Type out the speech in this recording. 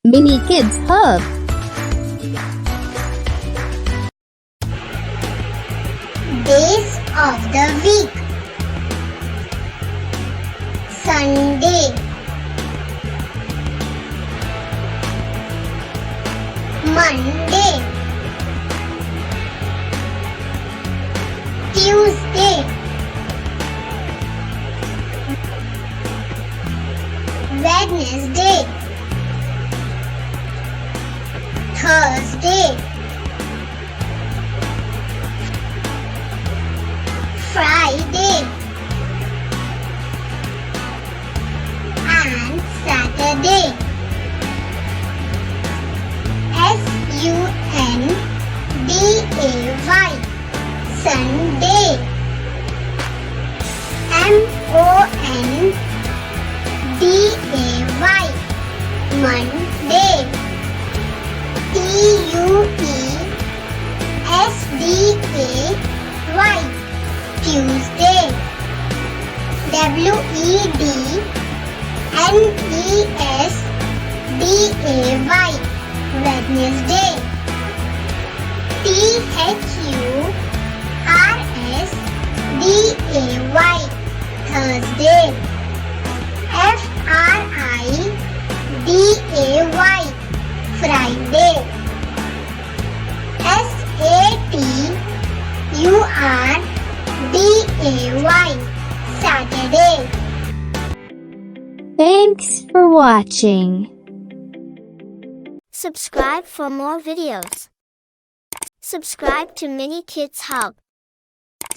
Minikidzhub. Days of the week: Sunday, Monday, Tuesday, Wednesday, Thursday, Friday, and Saturday. Sunday, Sunday. Monday, Monday. Tuesday, Tuesday. Wednesday, Wednesday. Thursday, Friday. Saturday. Thanks for watching. Subscribe for more videos. Subscribe to Minikidzhub.